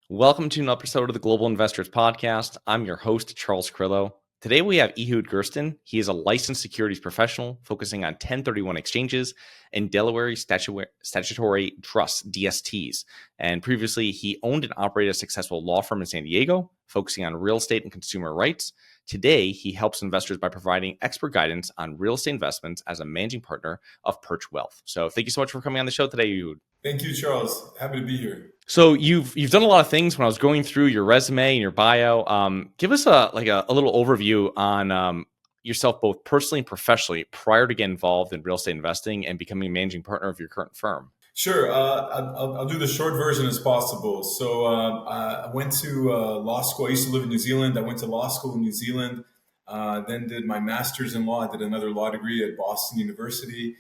Welcome to an episode of the Global Investors Podcast. I'm your host, Charles Crillo. Today we have Ehud Gersten. He is a licensed securities professional focusing on 1031 exchanges and Delaware Statutory Trusts, DSTs. And previously, he owned and operated a successful law firm in San Diego, focusing on real estate and consumer rights. Today, he helps investors by providing expert guidance on real estate investments as a managing partner of Perch Wealth. So thank you so much for coming on the show today, Ehud. Thank you, Charles. Happy to be here. So you've done a lot of things. When I was going through your resume and your bio, give us a little overview on yourself, both personally and professionally, prior to getting involved in real estate investing and becoming a managing partner of your current firm. Sure. I'll do the short version as possible. So I went to law school. I used to live in New Zealand. I went to law school in New Zealand, then did my master's in law. I did another law degree at Boston University.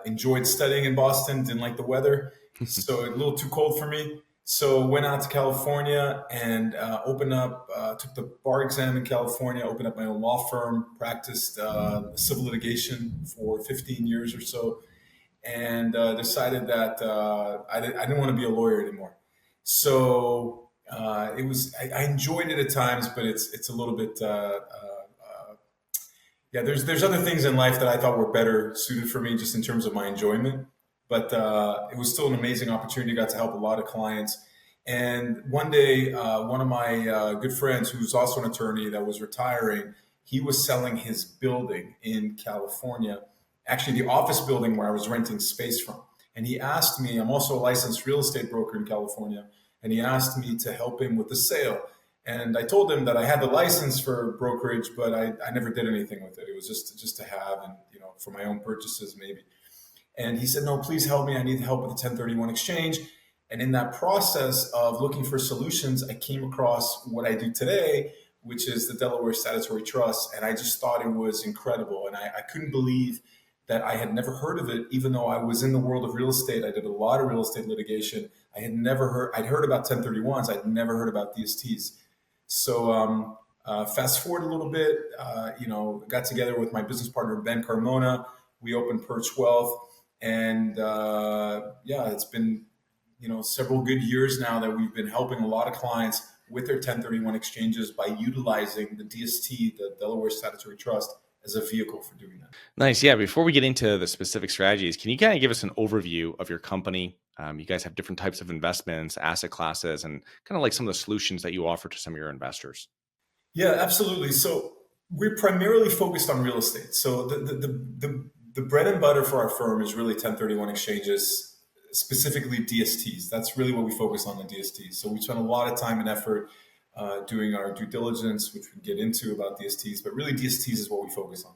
Enjoyed studying in Boston, didn't like the weather, so a little too cold for me. So went out to California and took the bar exam in California, opened up my own law firm, practiced civil litigation for 15 years or so, and decided that I didn't want to be a lawyer anymore. So I enjoyed it at times, but it's a little bit there's other things in life that I thought were better suited for me just in terms of my enjoyment. But it was still an amazing opportunity. Got to help a lot of clients. And one day, one of my good friends, who's also an attorney that was retiring, he was selling his building in California, actually the office building where I was renting space from. And he asked me, I'm also a licensed real estate broker in California, and he asked me to help him with the sale. And I told him that I had the license for brokerage, but I never did anything with it. It was just to have, and for my own purchases maybe. And he said, no, please help me. I need help with the 1031 exchange. And in that process of looking for solutions, I came across what I do today, which is the Delaware Statutory Trusts. And I just thought it was incredible. And I couldn't believe that I had never heard of it, even though I was in the world of real estate. I did a lot of real estate litigation. I'd heard about 1031s. I'd never heard about DSTs. So fast forward a little bit, got together with my business partner, Ben Carmona. We opened Perch Wealth. And it's been, several good years now that we've been helping a lot of clients with their 1031 exchanges by utilizing the DST, the Delaware Statutory Trust, as a vehicle for doing that. Nice. Yeah. Before we get into the specific strategies, can you kind of give us an overview of your company? You guys have different types of investments, asset classes, and kind of like some of the solutions that you offer to some of your investors. Yeah, absolutely. So we're primarily focused on real estate. So the bread and butter for our firm is really 1031 exchanges, specifically DSTs. That's really what we focus on, the DSTs. So we spend a lot of time and effort doing our due diligence, which we can get into about DSTs, but really DSTs is what we focus on.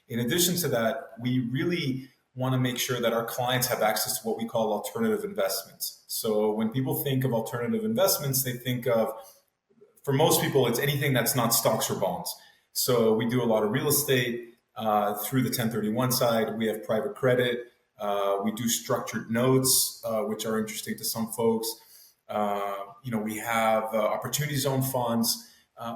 In addition to that, we really want to make sure that our clients have access to what we call alternative investments. So when people think of alternative investments, they think of, for most people, it's anything that's not stocks or bonds. So we do a lot of real estate through the 1031 side. We have private credit. We do structured notes, which are interesting to some folks. We have opportunity zone funds.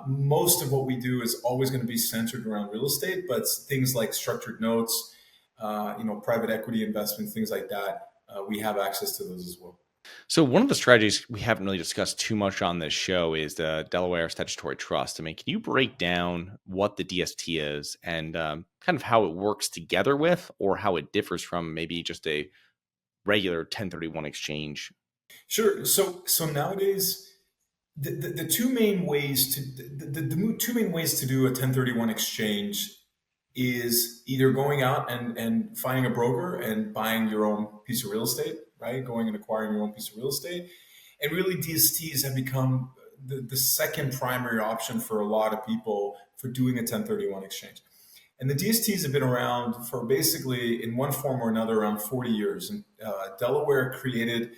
Most of what we do is always going to be centered around real estate, but things like structured notes, private equity investments, things like that, we have access to those as well. So one of the strategies we haven't really discussed too much on this show is the Delaware Statutory Trust. I mean, can you break down what the DST is and kind of how it works together with, or how it differs from maybe just a regular 1031 exchange? Sure. So nowadays, the two main ways to do a 1031 exchange is either going out and finding a broker and buying your own piece of real estate, right? Going and acquiring your own piece of real estate. And really DSTs have become the second primary option for a lot of people for doing a 1031 exchange. And the DSTs have been around for basically, in one form or another, around 40 years. And Delaware created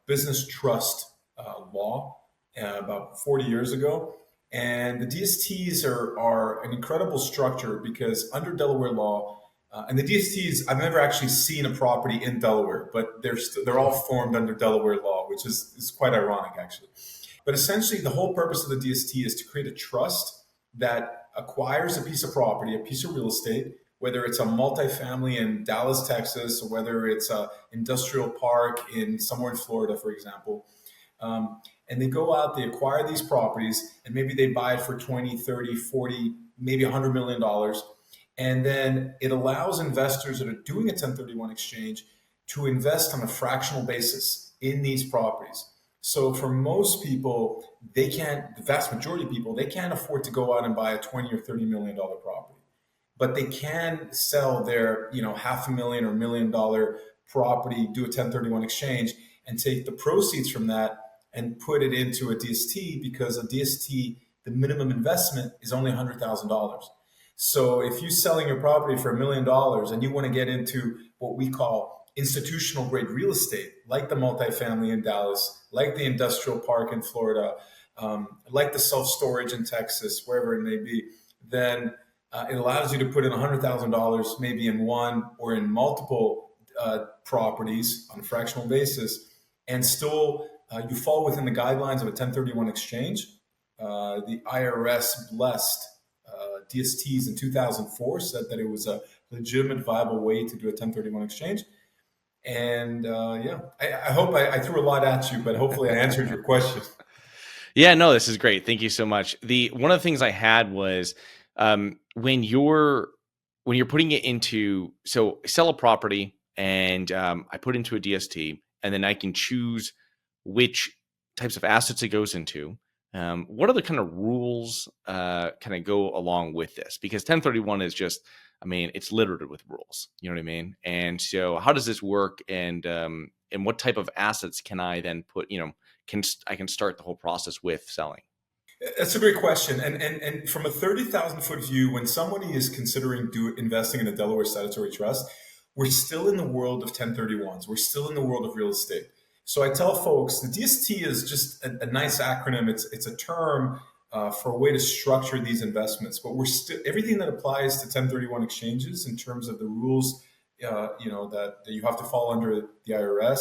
business trust law about 40 years ago. And the DSTs are an incredible structure because under Delaware law, and the DSTs, I've never actually seen a property in Delaware, but they're all formed under Delaware law, which is quite ironic, actually. But essentially, the whole purpose of the DST is to create a trust that acquires a piece of property, a piece of real estate, whether it's a multifamily in Dallas, Texas, or whether it's a industrial park in somewhere in Florida, for example. And they go out, they acquire these properties, and maybe they buy it for 20, 30, 40, maybe $100 million. And then it allows investors that are doing a 1031 exchange to invest on a fractional basis in these properties. So for most people, they can't, the vast majority of people, they can't afford to go out and buy a 20 or $30 million property, but they can sell their, $500,000 or $1 million property, do a 1031 exchange, and take the proceeds from that and put it into a DST, because a DST, the minimum investment is only $100,000. So if you're selling your property for $1 million and you want to get into what we call institutional grade real estate, like the multifamily in Dallas, like the industrial park in Florida, like the self-storage in Texas, wherever it may be, then it allows you to put in $100,000 maybe in one or in multiple properties on a fractional basis, and still you fall within the guidelines of a 1031 exchange. The IRS blessed DSTs in 2004, said that it was a legitimate, viable way to do a 1031 exchange. And I hope I threw a lot at you, but hopefully I answered your question. Yeah, no, this is great. Thank you so much. One of the things I had was when you're putting it into, so sell a property and I put into a DST, and then I can choose which types of assets it goes into. What are the kind of rules kind of go along with this? Because 1031 is just, it's littered with rules. You know what I mean? And so, how does this work? And what type of assets can I then put? I can start the whole process with selling. That's a great question. And from a 30,000 foot view, when somebody is considering investing in a Delaware Statutory Trust, we're still in the world of 1031s. We're still in the world of real estate. So I tell folks the DST is just a nice acronym. It's a term for a way to structure these investments. But we're still, everything that applies to 1031 exchanges in terms of the rules, that you have to fall under the IRS,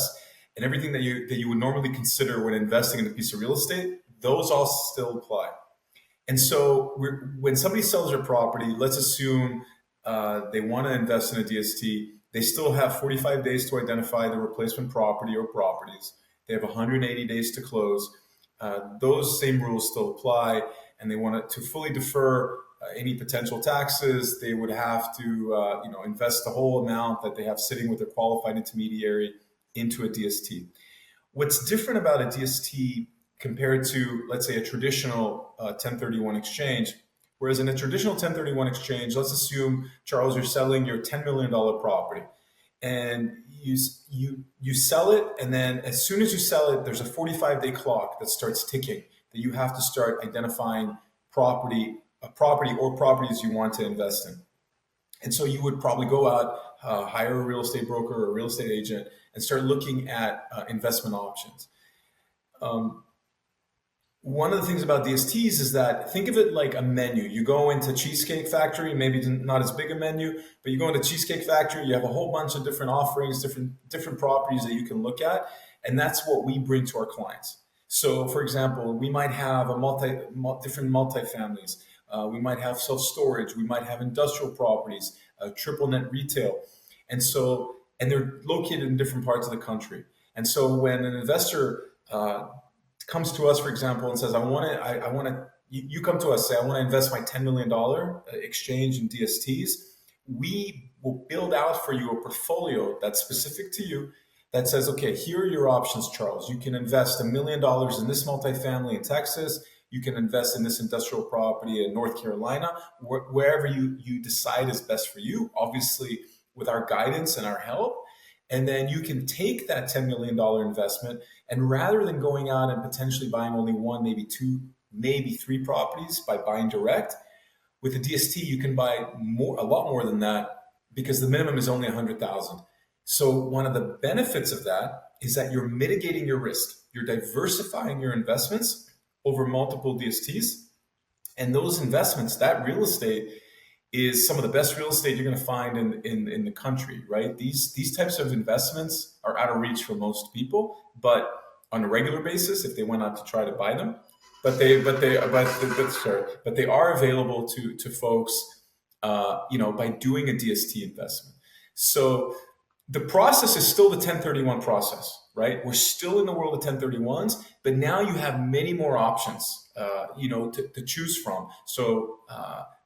and everything that you would normally consider when investing in a piece of real estate, those all still apply. And so when somebody sells their property, let's assume they want to invest in a DST. They still have 45 days to identify the replacement property or properties. They have 180 days to close. Those same rules still apply, and they want to fully defer any potential taxes. They would have to invest the whole amount that they have sitting with a qualified intermediary into a DST. What's different about a DST compared to, let's say, a traditional 1031 exchange? Whereas in a traditional 1031 exchange, let's assume, Charles, you're selling your $10 million property, and you sell it, and then as soon as you sell it, there's a 45-day clock that starts ticking, that you have to start identifying a property or properties you want to invest in. And so you would probably go out, hire a real estate broker or a real estate agent, and start looking at investment options. One of the things about DSTs is that, think of it like a menu. You go into Cheesecake Factory, maybe not as big a menu, but you go into Cheesecake Factory, you have a whole bunch of different offerings, different properties that you can look at. And that's what we bring to our clients. So for example, we might have different multifamilies. We might have self-storage. We might have industrial properties, triple net retail. And they're located in different parts of the country. And so when an investor comes to us, for example, and says, you come to us, say, I want to invest my $10 million exchange in DSTs. We will build out for you a portfolio that's specific to you, that says, okay, here are your options, Charles. You can invest $1 million in this multifamily in Texas. You can invest in this industrial property in North Carolina, wherever you decide is best for you, obviously with our guidance and our help. And then you can take that $10 million investment, and rather than going out and potentially buying only one, maybe two, maybe three properties by buying direct, with a DST, you can buy a lot more than that, because the minimum is only $100,000. So one of the benefits of that is that you're mitigating your risk. You're diversifying your investments over multiple DSTs. And those investments, that real estate, is some of the best real estate you're going to find in the country, right? These types of investments are out of reach for most people, but on a regular basis, if they went out to try to buy them, but they are available to folks by doing a DST investment. So the process is still the 1031 process, right? We're still in the world of 1031s, but now you have many more options, to choose from. So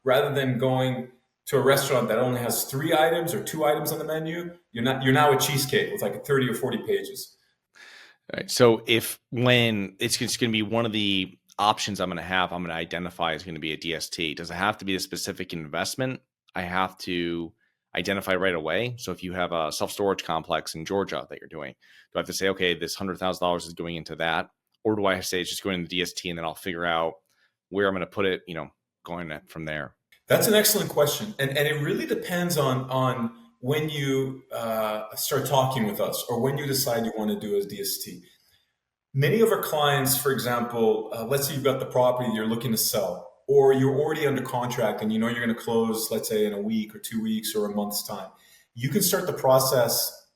rather than going to a restaurant that only has 3 items or 2 items on the menu, you're now a cheesecake with like 30 or 40 pages. All right. So when it's going to be one of the options I'm going to identify is going to be a DST. Does it have to be a specific investment? I have to identify right away. So if you have a self-storage complex in Georgia that you're doing, do I have to say, okay, this $100,000 is going into that? Or do I say it's just going into the DST and then I'll figure out where I'm going to put it, going from there? That's an excellent question. And it really depends on when you start talking with us or when you decide you want to do a DST. Many of our clients, for example, let's say you've got the property you're looking to sell, or you're already under contract and you know you're going to close, let's say in a week or 2 weeks or a month's time. You can start the process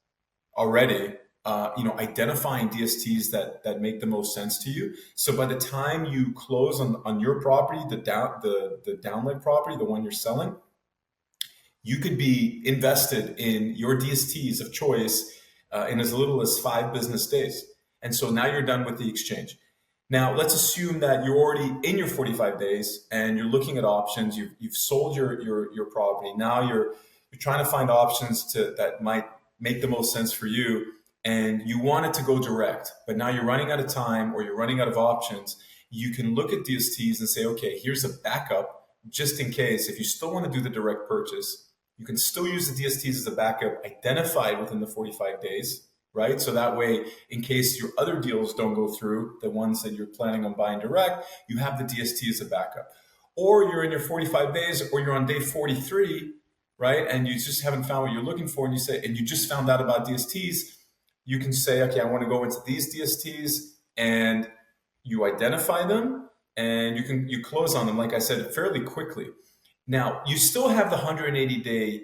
already, identifying DSTs that make the most sense to you. So by the time you close on your property, the downleg property, the one you're selling, you could be invested in your DSTs of choice in as little as 5 business days. And so now you're done with the exchange. Now let's assume that you're already in your 45 days and you're looking at options. You've sold your property. Now you're trying to find options that might make the most sense for you. And you want it to go direct, but now you're running out of time or you're running out of options. You can look at DSTs and say, okay, here's a backup just in case. If you still want to do the direct purchase, you can still use the DSTs as a backup identified within the 45 days, right? So that way, in case your other deals don't go through, the ones that you're planning on buying direct, you have the DST as a backup. Or you're in your 45 days or you're on day 43, right? And you just haven't found what you're looking for and you just found out about DSTs, you can say, okay, I want to go into these DSTs, and you identify them and you close on them, like I said, fairly quickly. Now, you still have the 180-day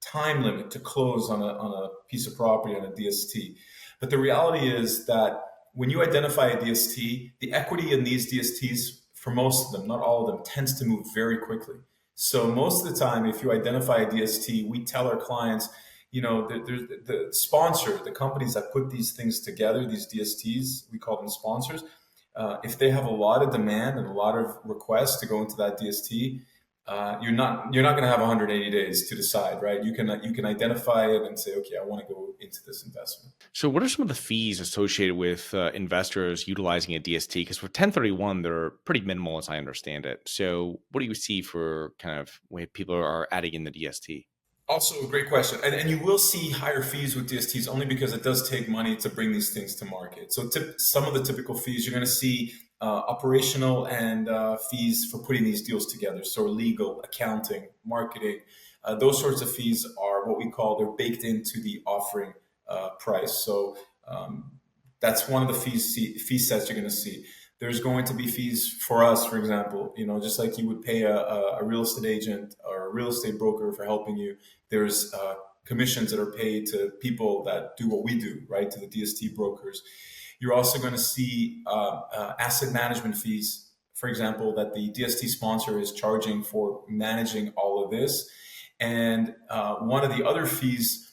time limit to close on a piece of property on a DST. But the reality is that when you identify a DST, the equity in these DSTs, for most of them, not all of them, tends to move very quickly. So most of the time, if you identify a DST, we tell our clients, the sponsor, the companies that put these things together, these DSTs, we call them sponsors. If they have a lot of demand and a lot of requests to go into that DST, you're not going to have 180 days to decide, right? You can identify it and say, okay, I want to go into this investment. So what are some of the fees associated with investors utilizing a DST? Because for 1031, they're pretty minimal as I understand it. So what do you see for kind of when people are adding in the DST? Also a great question. And you will see higher fees with DSTs only because it does take money to bring these things to market. So some of the typical fees you're going to see operational and fees for putting these deals together. So legal, accounting, marketing, those sorts of fees are what we call, they're baked into the offering price. So that's one of the fee sets you're going to see. There's going to be fees for us, for example, just like you would pay a real estate agent or a real estate broker for helping you. There's commissions that are paid to people that do what we do, right? To the DST brokers. You're also going to see asset management fees, for example, that the DST sponsor is charging for managing all of this. And one of the other fees,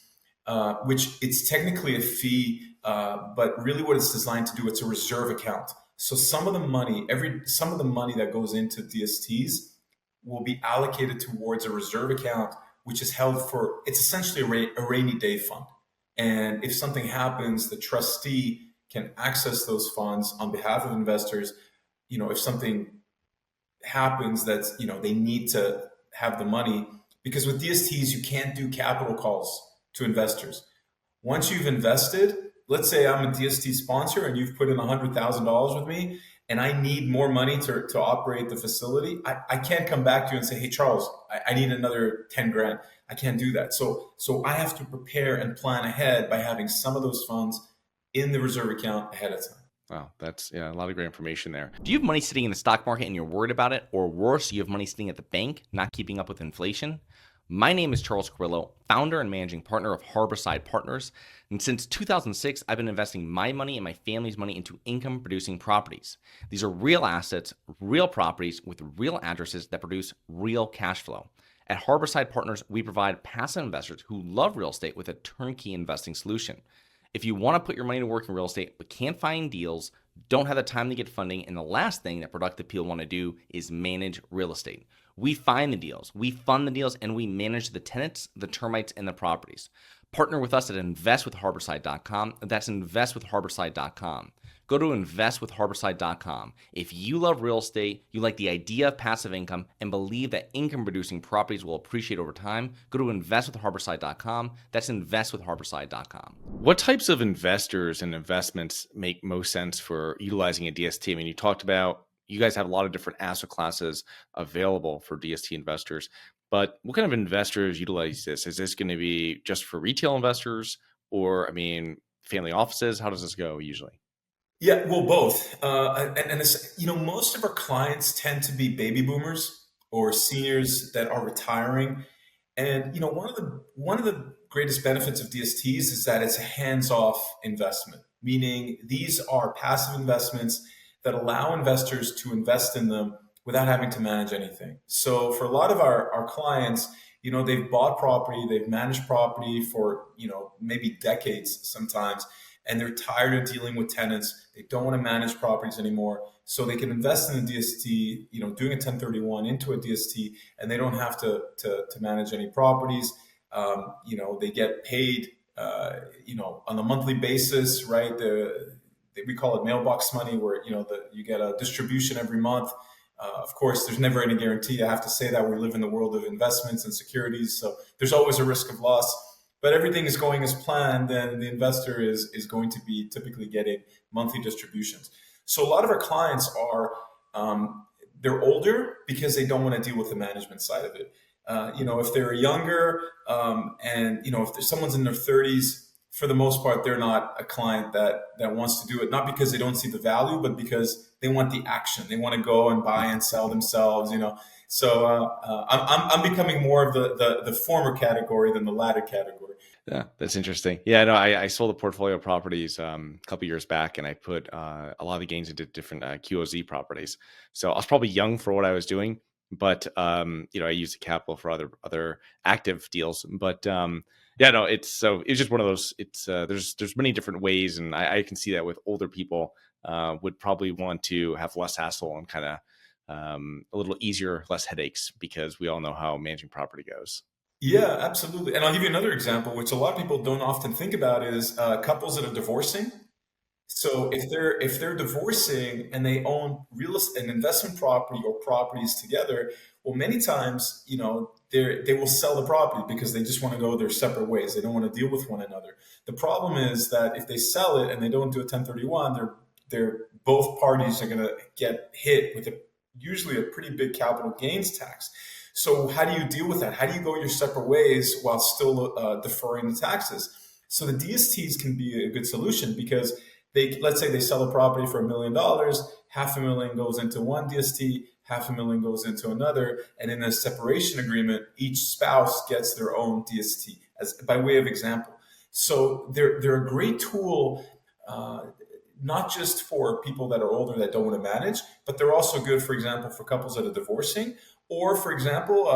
which it's technically a fee, but really what it's designed to do, it's a reserve account. So some of the money that goes into DSTs will be allocated towards a reserve account, which is held for, it's essentially a rainy day fund. And if something happens, the trustee can access those funds on behalf of investors. If something happens that's, they need to have the money, because with DSTs, you can't do capital calls to investors. Once you've invested, let's say I'm a DST sponsor and you've put in $100,000 with me and I need more money to operate the facility. I can't come back to you and say, hey, Charles, I need another 10 grand. I can't do that. So I have to prepare and plan ahead by having some of those funds in the reserve account ahead of time. Wow, that's a lot of great information there. Do you have money sitting in the stock market and you're worried about it? Or worse, you have money sitting at the bank, not keeping up with inflation? My name is Charles Carrillo, founder and managing partner of Harborside Partners. And since 2006, I've been investing my money and my family's money into income-producing properties. These are real assets, real properties with real addresses that produce real cash flow. At Harborside Partners, we provide passive investors who love real estate with a turnkey investing solution. If you want to put your money to work in real estate but can't find deals, don't have the time to get funding, and the last thing that productive people want to do is manage real estate. We find the deals, we fund the deals, and we manage the tenants, the termites, and the properties. Partner with us at investwithharborside.com. That's investwithharborside.com. Go to investwithharborside.com. If you love real estate, you like the idea of passive income, and believe that income-producing properties will appreciate over time, go to investwithharborside.com. That's investwithharborside.com. What types of investors and investments make most sense for utilizing a DST? I mean, you talked about you guys have a lot of different asset classes available for DST investors, but what kind of investors utilize this? Is this going to be just for retail investors or, I mean, family offices? How does this go usually? Yeah, well, both. And it's, most of our clients tend to be baby boomers or seniors that are retiring. And one of the greatest benefits of DSTs is that it's a hands-off investment, meaning these are passive investments that allow investors to invest in them without having to manage anything. So for a lot of our clients, they've bought property, they've managed property for, maybe decades sometimes, and they're tired of dealing with tenants. They don't want to manage properties anymore. So they can invest in a DST, doing a 1031 into a DST, and they don't have to manage any properties. They get paid, on a monthly basis, right? We call it mailbox money, where, you get a distribution every month. Of course, there's never any guarantee. I have to say that we live in the world of investments and securities, so there's always a risk of loss. But everything is going as planned, then the investor is going to be typically getting monthly distributions. So a lot of our clients are they're older because they don't want to deal with the management side of it. If they're younger, and if there's someone's in their 30s, for the most part, they're not a client that wants to do it. Not because they don't see the value, but because they want the action. They want to go and buy and sell themselves. So I'm becoming more of the former category than the latter category. Yeah, that's interesting. Yeah, no, I sold a portfolio of properties a couple years back, and I put a lot of the gains into different QOZ properties. So I was probably young for what I was doing, but I used the capital for other active deals. But yeah, no, it's just one of those. It's there's many different ways, and I can see that with older people would probably want to have less hassle and kind of a little easier, less headaches, because we all know how managing property goes. Yeah, absolutely. And I'll give you another example, which a lot of people don't often think about, is couples that are divorcing. So if they're divorcing and they own real estate, an investment property or properties together, well, many times, they will sell the property because they just want to go their separate ways. They don't want to deal with one another. The problem is that if they sell it and they don't do a 1031, they're both parties are going to get hit with usually a pretty big capital gains tax. So how do you deal with that? How do you go your separate ways while still deferring the taxes? So the DSTs can be a good solution because let's say they sell a property for $1 million, $500,000 goes into one DST, $500,000 goes into another, and in a separation agreement, each spouse gets their own DST, as by way of example. So they're a great tool. Not just for people that are older that don't want to manage, but they're also good, for example, for couples that are divorcing, or for example,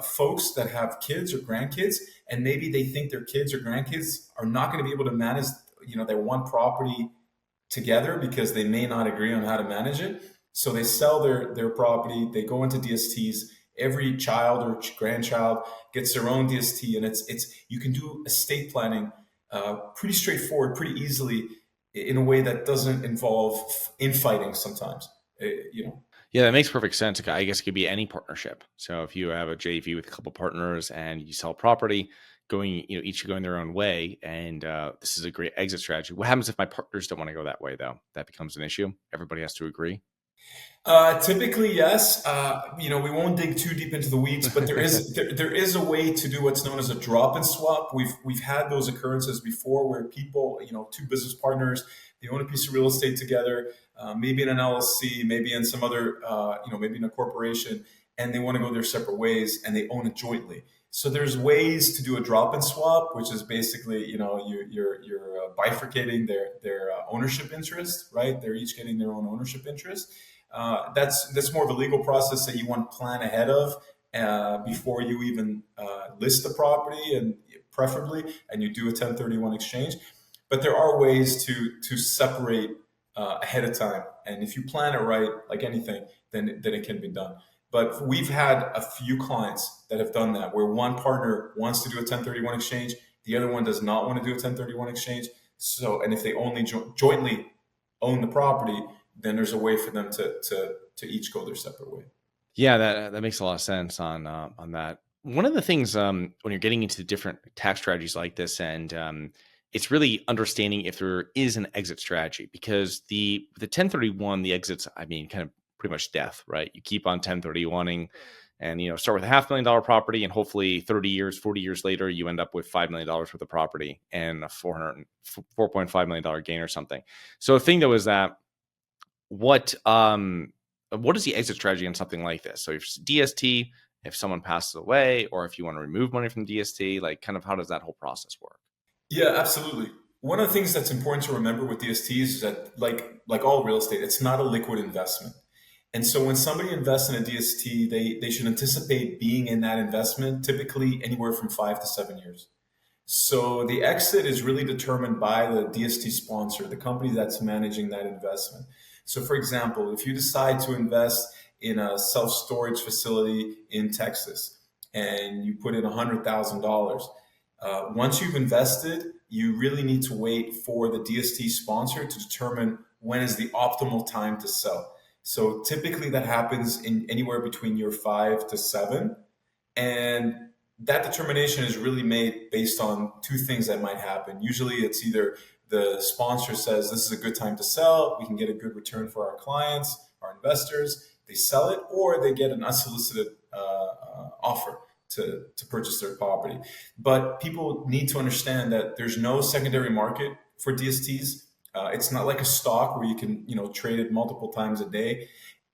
folks that have kids or grandkids, and maybe they think their kids or grandkids are not going to be able to manage, their one property together because they may not agree on how to manage it. So they sell their property, they go into DSTs. Every child or grandchild gets their own DST, and it's you can do estate planning pretty straightforward, pretty easily, in a way that doesn't involve infighting sometimes. Yeah, that makes perfect sense. I guess it could be any partnership. So if you have a JV with a couple partners and you sell property, each going their own way, and this is a great exit strategy. What happens if my partners don't want to go that way, though? That becomes an issue. Everybody has to agree. Typically, yes. We won't dig too deep into the weeds, but there is a way to do what's known as a drop and swap. We've had those occurrences before where people, two business partners, they own a piece of real estate together, maybe in an LLC, maybe in some other, maybe in a corporation, and they want to go their separate ways, and they own it jointly. So there's ways to do a drop and swap, which is basically, you're bifurcating their ownership interest, right? They're each getting their own ownership interest. That's more of a legal process that you want to plan ahead of. before you even list the property, and preferably, and you do a 1031 exchange. But there are ways to separate ahead of time, and if you plan it right, like anything, then it can be done. But we've had a few clients that have done that, where one partner wants to do a 1031 exchange, the other one does not want to do a 1031 exchange. So, and if they only jointly own the property, then there's a way for them to each go their separate way. Yeah, that makes a lot of sense on that. One of the things when you're getting into different tax strategies like this, and it's really understanding if there is an exit strategy, because the 1031, the exits, I mean, kind of pretty much death, right? You keep on 1031ing, and start with a $500,000 property, and hopefully 30 years, 40 years later, you end up with $5 million worth of property and a $4.5 million gain or something. So the thing though is that what is the exit strategy on something like this? So if it's DST, if someone passes away, or if you want to remove money from DST, like kind of how does that whole process work? Yeah, absolutely. One of the things that's important to remember with DSTs is that, like all real estate, it's not a liquid investment. And so when somebody invests in a DST, they should anticipate being in that investment typically anywhere from 5 to 7 years. So the exit is really determined by the DST sponsor, the company that's managing that investment. So for example, if you decide to invest in a self-storage facility in Texas and you put in $100,000, once you've invested, you really need to wait for the DST sponsor to determine when is the optimal time to sell. So typically that happens in anywhere between year 5 to 7. And that determination is really made based on two things that might happen. Usually it's either the sponsor says this is a good time to sell, we can get a good return for our clients, our investors, they sell it, or they get an unsolicited offer to purchase their property. But people need to understand that there's no secondary market for DSTs. It's not like a stock where you can trade it multiple times a day,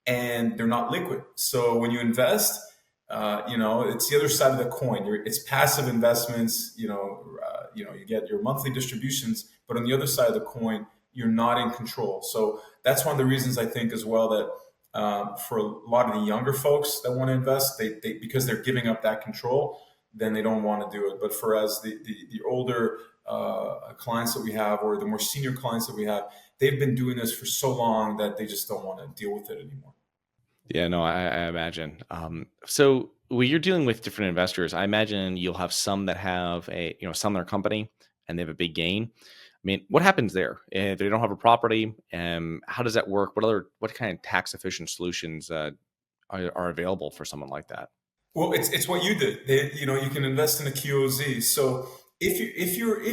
and they're not liquid. So when you invest, it's the other side of the coin. It's passive investments. You get your monthly distributions, but on the other side of the coin, you're not in control. So that's one of the reasons I think as well that for a lot of the younger folks that want to invest, they because they're giving up that control, then they don't want to do it. But for as the older clients that we have, or the more senior clients that we have, they've been doing this for so long that they just don't want to deal with it anymore. Yeah, no, I imagine. So when you're dealing with different investors, I imagine you'll have some that have some in their company and they have a big gain. I mean, what happens there if they don't have a property? How does that work? What kind of tax efficient solutions are available for someone like that? Well, it's what you did. You can invest in a QOZ. So if you're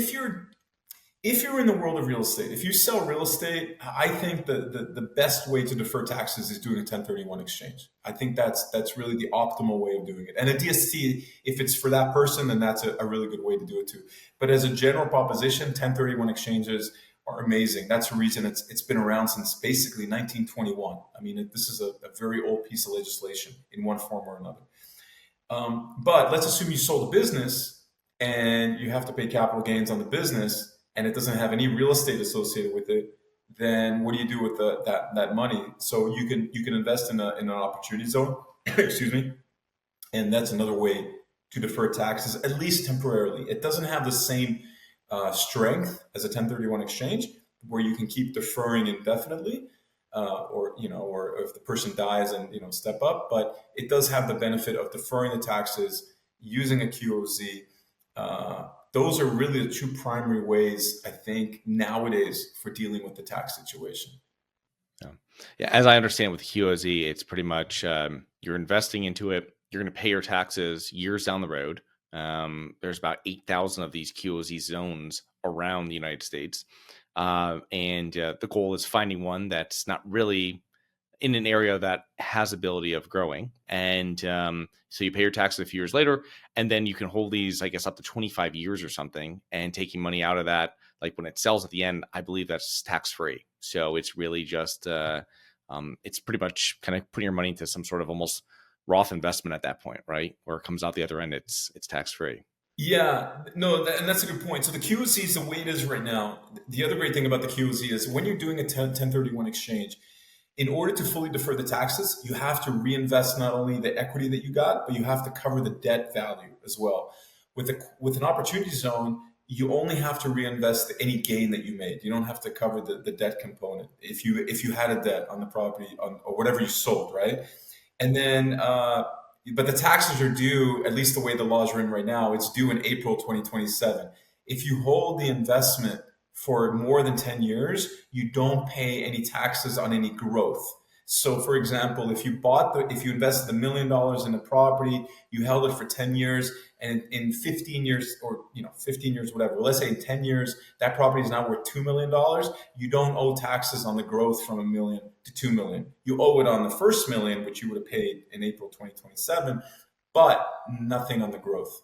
in the world of real estate, if you sell real estate, I think the best way to defer taxes is doing a 1031 exchange. I think that's really the optimal way of doing it. And a DST, if it's for that person, then that's a really good way to do it too. But as a general proposition, 1031 exchanges are amazing. That's the reason it's been around since basically 1921. I mean, this is a very old piece of legislation in one form or another. But let's assume you sold a business and you have to pay capital gains on the business, and it doesn't have any real estate associated with it. Then what do you do with that money? So you can invest in an opportunity zone, excuse me, and that's another way to defer taxes, at least temporarily. It doesn't have the same strength as a 1031 exchange, where you can keep deferring indefinitely, or if the person dies and step up. But it does have the benefit of deferring the taxes using a QOZ. Those are really the two primary ways, I think, nowadays for dealing with the tax situation. Yeah, as I understand with QOZ, it's pretty much you're investing into it. You're going to pay your taxes years down the road. There's about 8,000 of these QOZ zones around the United States. And the goal is finding one that's not really in an area that has ability of growing. And so you pay your taxes a few years later, and then you can hold these, I guess, up to 25 years or something, and taking money out of that, like when it sells at the end, I believe that's tax-free. So it's really just, it's pretty much kind of putting your money into some sort of almost Roth investment at that point, right? Where it comes out the other end, it's tax-free. Yeah, no, and that's a good point. So the QOZ is the way it is right now. The other great thing about the QOZ is when you're doing a 1031 exchange, In order to fully defer the taxes, you have to reinvest not only the equity that you got, but you have to cover the debt value as well. With an opportunity zone, you only have to reinvest any gain that you made. You don't have to cover the debt component if you had a debt on the property or whatever you sold, right? And then, but the taxes are due, at least the way the laws are written right now, it's due in April 2027. If you hold the investment for more than 10 years, you don't pay any taxes on any growth. So for example, if you invested $1 million in a property, you held it for 10 years, and in 15 years, or 15 years, whatever, well, let's say in 10 years, that property is now worth $2 million, you don't owe taxes on the growth from $1 million to $2 million. You owe it on the first million, which you would have paid in April 2027, but nothing on the growth.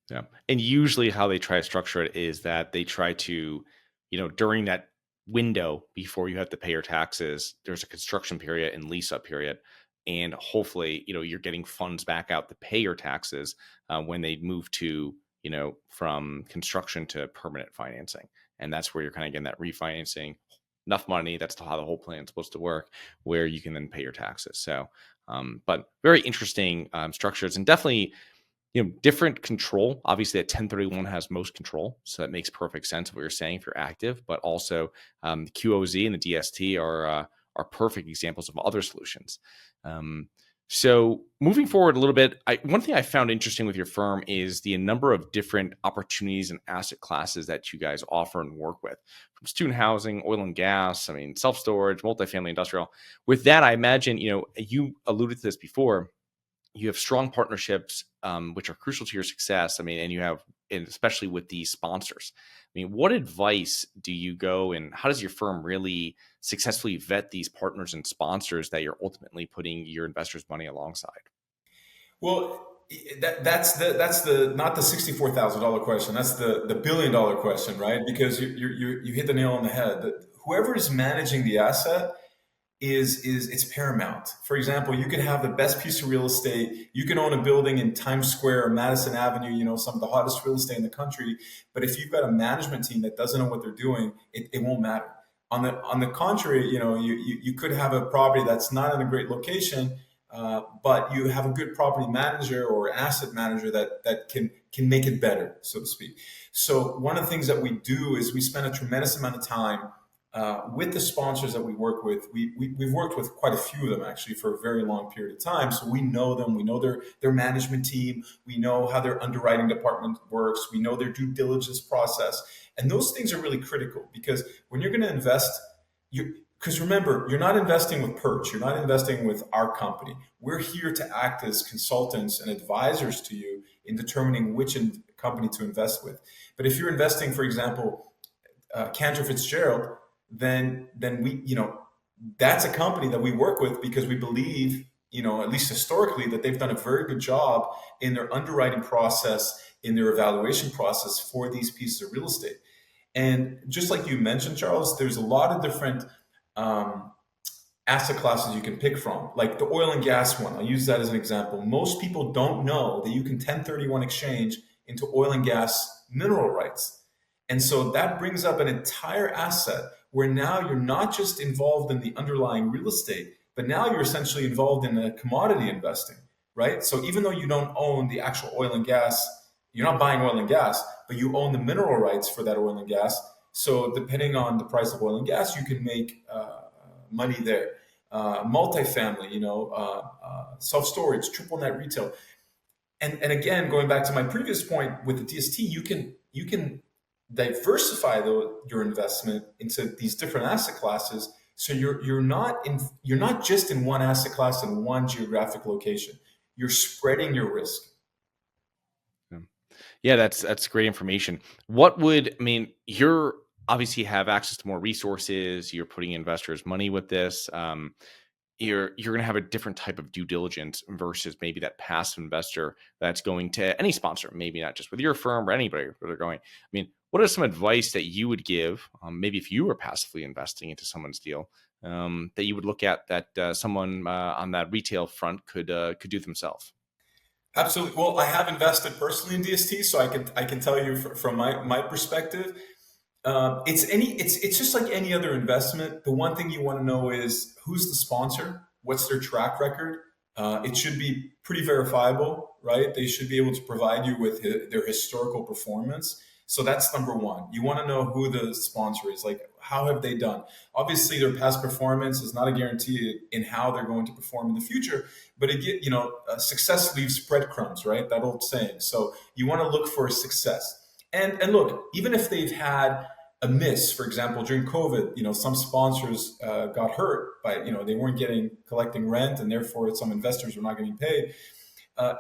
Yeah. And usually how they try to structure it is that they try to, during that window before you have to pay your taxes, there's a construction period and lease up period. And hopefully, you're getting funds back out to pay your taxes when they move to, from construction to permanent financing. And that's where you're kind of getting that refinancing, enough money. That's how the whole plan is supposed to work, where you can then pay your taxes. So, but very interesting structures, and definitely, different control. Obviously, that 1031 has most control, so that makes perfect sense what you're saying if you're active. But also, the QOZ and the DST are perfect examples of other solutions. So moving forward a little bit, one thing I found interesting with your firm is the number of different opportunities and asset classes that you guys offer and work with, from student housing, oil and gas, self-storage, multifamily, industrial. With that, I imagine, you alluded to this before, you have strong partnerships, which are crucial to your success. And you have, and especially with these sponsors. What advice do you go, and how does your firm really successfully vet these partners and sponsors that you're ultimately putting your investors' money alongside? Well, that's the not the $64,000 question. That's the $1 billion question, right? Because you hit the nail on the head. Whoever is managing the asset is it's paramount. For example, you could have the best piece of real estate. You can own a building in Times Square or Madison Avenue, some of the hottest real estate in the country. But if you've got a management team that doesn't know what they're doing, it won't matter. On the contrary, you could have a property that's not in a great location, but you have a good property manager or asset manager that can make it better, so to speak. So one of the things that we do is we spend a tremendous amount of time with the sponsors that we work with. We've worked with quite a few of them actually for a very long period of time. So we know them, we know their management team, we know how their underwriting department works, we know their due diligence process. And those things are really critical, because when you're going to invest, because remember, you're not investing with Perch, you're not investing with our company. We're here to act as consultants and advisors to you in determining which company to invest with. But if you're investing, for example, Cantor Fitzgerald, then we, that's a company that we work with because we believe, at least historically, that they've done a very good job in their underwriting process, in their evaluation process for these pieces of real estate. And just like you mentioned, Charles, there's a lot of different asset classes you can pick from, like the oil and gas one. I'll use that as an example. Most people don't know that you can 1031 exchange into oil and gas mineral rights. And so that brings up an entire asset where now you're not just involved in the underlying real estate, but now you're essentially involved in the commodity investing, right? So even though you don't own the actual oil and gas, you're not buying oil and gas, but you own the mineral rights for that oil and gas. So depending on the price of oil and gas, you can make money there. Multifamily, self-storage, triple net retail. And again, going back to my previous point with the DST, you can diversify your investment into these different asset classes. So you're not just in one asset class in one geographic location. You're spreading your risk. Yeah, that's great information. You're obviously have access to more resources. You're putting investors' money with this. You're going to have a different type of due diligence versus maybe that passive investor that's going to any sponsor, maybe not just with your firm or anybody where they're going. What are some advice that you would give, maybe if you were passively investing into someone's deal, that you would look at that someone on that retail front could do themselves? Absolutely. Well, I have invested personally in DST, so I can tell you from my perspective. It's just like any other investment. The one thing you want to know is who's the sponsor, what's their track record. It should be pretty verifiable, right? They should be able to provide you with their historical performance. So that's number one. You want to know who the sponsor is, like how have they done? Obviously, their past performance is not a guarantee in how they're going to perform in the future, but success leaves breadcrumbs, right? That old saying. So you want to look for success. And look, even if they've had a miss, for example, during COVID, some sponsors got hurt by, they weren't collecting rent, and therefore some investors were not getting paid.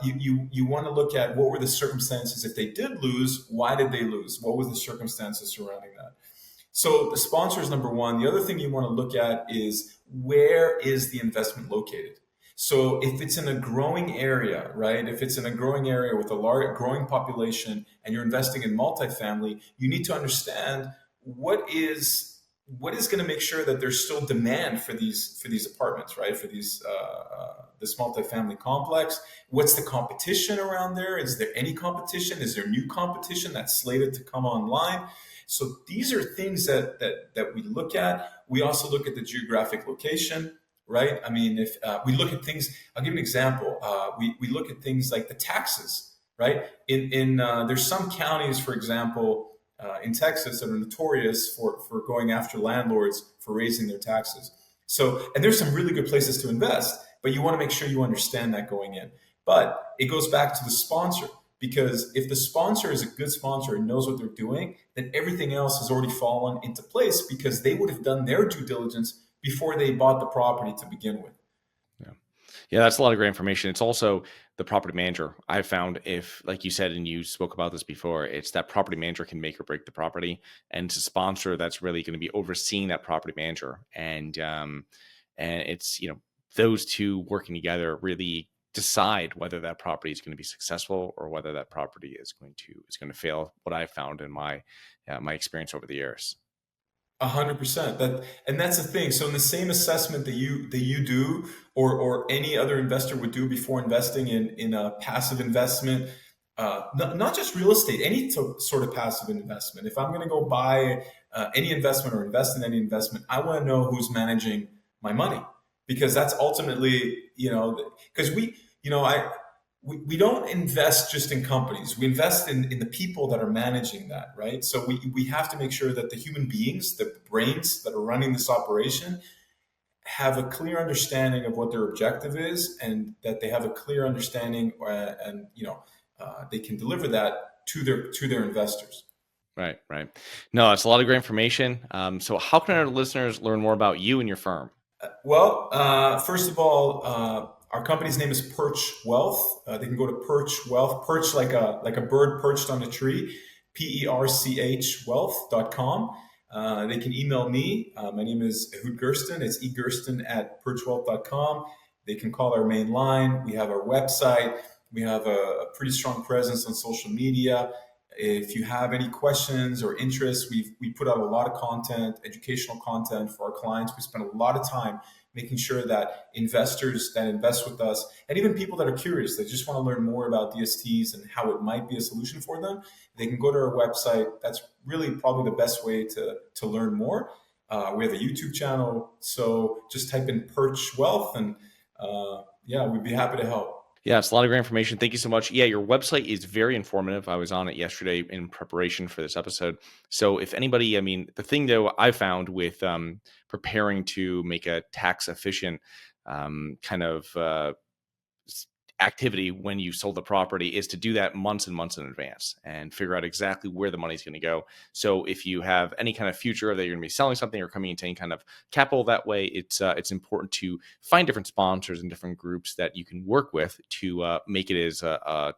You want to look at what were the circumstances. If they did lose, why did they lose? What was the circumstances surrounding that? So the sponsor is number one. The other thing you want to look at is where is the investment located? So if it's in a growing area, right? If it's in a growing area with a large growing population and you're investing in multifamily, you need to understand what is going to make sure that there's still demand for these apartments, right? For this multifamily complex. What's the competition around there? Is there any competition? Is there new competition that's slated to come online? So these are things that we look at. We also look at the geographic location, right? I mean, if we look at things, I'll give you an example. We look at things like the taxes, right? There's some counties, for example, in Texas that are notorious for going after landlords for raising their taxes. So, and there's some really good places to invest, but you want to make sure you understand that going in. But it goes back to the sponsor, because if the sponsor is a good sponsor and knows what they're doing, then everything else has already fallen into place because they would have done their due diligence before they bought the property to begin with. Yeah, that's a lot of great information. It's also the property manager. I found, if, like you said, and you spoke about this before, it's that property manager can make or break the property, and it's a sponsor that's really going to be overseeing that property manager. And it's, those two working together really decide whether that property is going to be successful or whether that property is going to fail. What I found in my experience over the years. 100%. That's the thing. So in the same assessment that you do, or any other investor would do before investing in a passive investment, not just real estate, any sort of passive investment. If I'm going to go buy any investment or invest in any investment, I want to know who's managing my money, because that's ultimately, because we don't invest just in companies. We invest in the people that are managing that, right? So we have to make sure that the human beings, the brains that are running this operation, have a clear understanding of what their objective is, and that they have a clear understanding, and they can deliver that to their investors. Right. No, it's a lot of great information. So how can our listeners learn more about you and your firm? Well, first of all, our company's name is Perch Wealth. They can go to Perch Wealth, perch like a bird perched on a tree, PERCH wealth.com. They can email me. My name is Ehud Gersten. It's egersten@perchwealth.com. They can call our main line. We have our website. We have a pretty strong presence on social media. If you have any questions or interests, we put out a lot of content, educational content for our clients. We spend a lot of time making sure that investors that invest with us, and even people that are curious, they just want to learn more about DSTs and how it might be a solution for them, they can go to our website. That's really probably the best way to learn more. We have a YouTube channel, so just type in Perch Wealth, and we'd be happy to help. Yeah, it's a lot of great information. Thank you so much. Yeah, your website is very informative. I was on it yesterday in preparation for this episode. So if anybody, the thing though I found with preparing to make a tax efficient kind of activity when you sold the property is to do that months and months in advance and figure out exactly where the money's going to go. So if you have any kind of future that you're going to be selling something or coming into any kind of capital that way, it's important to find different sponsors and different groups that you can work with to make it as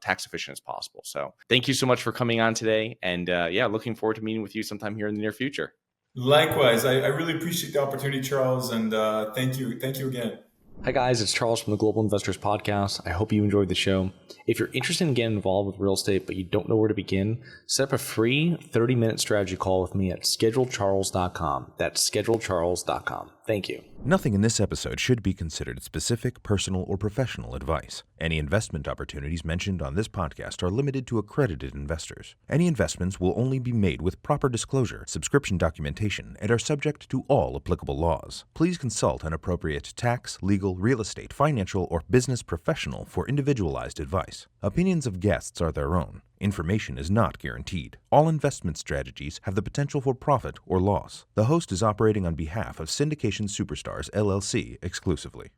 tax efficient as possible. So thank you so much for coming on today. And looking forward to meeting with you sometime here in the near future. Likewise. I really appreciate the opportunity, Charles. And thank you again. Hi guys, it's Charles from the Global Investors Podcast. I hope you enjoyed the show. If you're interested in getting involved with real estate, but you don't know where to begin, set up a free 30-minute strategy call with me at schedulecharles.com. That's schedulecharles.com. Thank you. Nothing in this episode should be considered specific, personal, or professional advice. Any investment opportunities mentioned on this podcast are limited to accredited investors. Any investments will only be made with proper disclosure, subscription documentation, and are subject to all applicable laws. Please consult an appropriate tax, legal, real estate, financial, or business professional for individualized advice. Opinions of guests are their own. Information is not guaranteed. All investment strategies have the potential for profit or loss. The host is operating on behalf of Syndication Superstars, LLC exclusively.